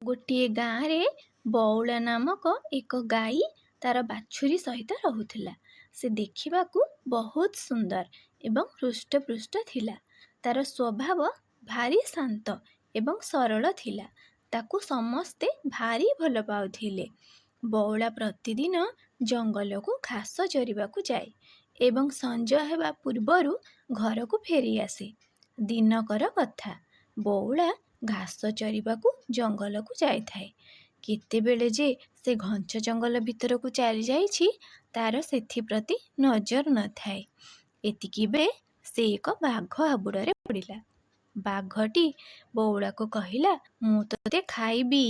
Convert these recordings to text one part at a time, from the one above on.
ଗୋଟିଏ ଗାଁରେ ବଉଳା ନାମକ ଏକ ଗାଈ ତାର ବାଛୁରୀ ସହିତ ରହୁଥିଲା। ସେ ଦେଖିବାକୁ ବହୁତ ସୁନ୍ଦର ଏବଂ ହୃଷ୍ଟପୃଷ୍ଟ ଥିଲା। ତାର ସ୍ୱଭାବ ଭାରି ଶାନ୍ତ ଏବଂ ସରଳ ଥିଲା। ତାକୁ ସମସ୍ତେ ଭାରି ଭଲ ପାଉଥିଲେ। ବଉଳା ପ୍ରତିଦିନ ଜଙ୍ଗଲକୁ ଘାସ ଚରିବାକୁ ଯାଏ ଏବଂ ସଞ୍ଜ ହେବା ପୂର୍ବରୁ ଘରକୁ ଫେରି ଆସେ। ଦିନକର କଥା, ବଉଳା ଘାସ ଚରିବାକୁ ଜଙ୍ଗଲକୁ ଯାଇଥାଏ। କେତେବେଳେ ଯେ ସେ ଘଞ୍ଚ ଜଙ୍ଗଲ ଭିତରକୁ ଚାଲି ଯାଇଛି ତାର ସେଥିପ୍ରତି ନଜର ନଥାଏ। ଏତିକିବେଳେ ସେ ଏକ ବାଘ ହାବୁଡ଼ରେ ପଡ଼ିଲା। ବାଘଟି ବଉଳାକୁ କହିଲା, ମୁଁ ତୋତେ ଖାଇବି।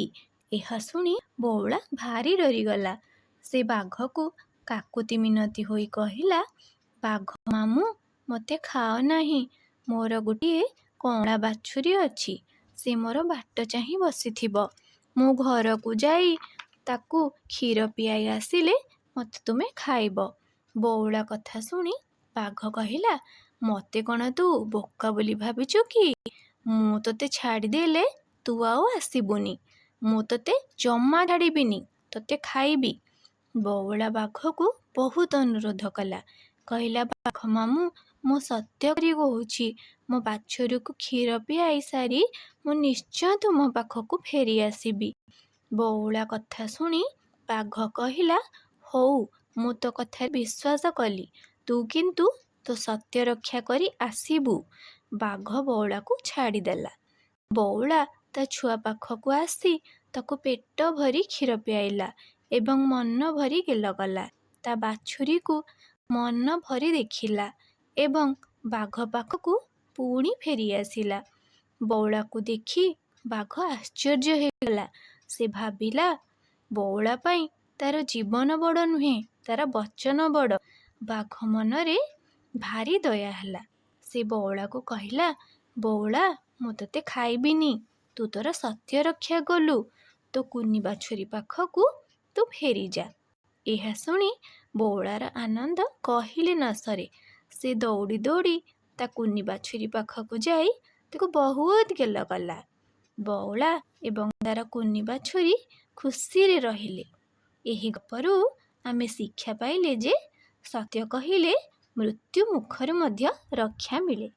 ଏହା ଶୁଣି ବଉଳା ଭାରି ଡରିଗଲା। ସେ ବାଘକୁ କାକୁତି ମିନତି ହୋଇ କହିଲା, ବାଘ ମାମୁଁ, ମୋତେ ଖାଅ ନାହିଁ। ମୋର ଗୋଟିଏ କଅଁଳା ବାଛୁରୀ ଅଛି। ସେ ମୋର ବାଟ ଚାହିଁ ବସିଥିବ। ମୁଁ ଘରକୁ ଯାଇ ତାକୁ କ୍ଷୀର ପିଆଇ ଆସିଲେ ମୋତେ ତୁମେ ଖାଇବ। ବଉଳା କଥା ଶୁଣି ବାଘ କହିଲା, ମୋତେ କ'ଣ ତୁ ବୋକା ବୋଲି ଭାବିଛୁ କି? ମୁଁ ତୋତେ ଛାଡ଼ିଦେଲେ ତୁ ଆଉ ଆସିବୁନି। ମୁଁ ତୋତେ ଜମା ଛାଡ଼ିବିନି, ତୋତେ ଖାଇବି। ବଉଳା ବାଘକୁ ବହୁତ ଅନୁରୋଧ କଲା। କହିଲା, ବାଘ ମାମୁଁ, ମୁଁ ସତ୍ୟ କରି କହୁଛି, ମୋ ବାଛୁରୀକୁ କ୍ଷୀର ପିଆଇ ସାରି ମୁଁ ନିଶ୍ଚୟ ତୁମ ପାଖକୁ ଫେରି ଆସିବି। ବଉଳା କଥା ଶୁଣି ବାଘ କହିଲା, ହଉ, ମୁଁ ତୋ କଥାରେ ବିଶ୍ୱାସ କଲି। ତୁ କିନ୍ତୁ ତୋ ସତ୍ୟ ରକ୍ଷା କରି ଆସିବୁ। ବାଘ ବଉଳାକୁ ଛାଡ଼ିଦେଲା। ବଉଳା ତା ଛୁଆ ପାଖକୁ ଆସି ତାକୁ ପେଟ ଭରି କ୍ଷୀର ପିଆଇଲା ଏବଂ ମନ ଭରି ଗେଲ କଲା। ତା ବାଛୁରୀକୁ ମନ ଭରି ଦେଖିଲା ଏବଂ ବାଘ ପାଖକୁ ପୁଣି ଫେରି ଆସିଲା। ବଉଳାକୁ ଦେଖି ବାଘ ଆଶ୍ଚର୍ଯ୍ୟ ହୋଇଗଲା। ସେ ଭାବିଲା, ବଉଳା ପାଇଁ ତାର ଜୀବନ ବଡ଼ ନୁହେଁ, ତାର ବଚନ ବଡ଼। ବାଘ ମନରେ ଭାରି ଦୟା ହେଲା। ସେ ବଉଳାକୁ କହିଲା, ବଉଳା, ମୁଁ ତୋତେ ଖାଇବିନି। ତୁ ତୋର ସତ୍ୟ ରକ୍ଷା କଲୁ। ତୋ କୁନି ବାଛୁରୀ ପାଖକୁ ତୁ ଫେରିଯା। ଏହା ଶୁଣି ବଉଳାର ଆନନ୍ଦ କହିଲେ ନ ସରେ। ସେ ଦୌଡ଼ି ଦୌଡ଼ି ତା କୁନି ବାଛୁରୀ ପାଖକୁ ଯାଇ ତାକୁ ବହୁତ ଗେଲ କଲା। ବଉଳା ଏବଂ ତାର କୁନି ବାଛୁରୀ ଖୁସିରେ ରହିଲେ। ଏହି ଗପରୁ ଆମେ ଶିକ୍ଷା ପାଇଲେ ଯେ ସତ୍ୟ କହିଲେ ମୃତ୍ୟୁ ମୁଖରୁ ମଧ୍ୟ ରକ୍ଷା ମିଳେ।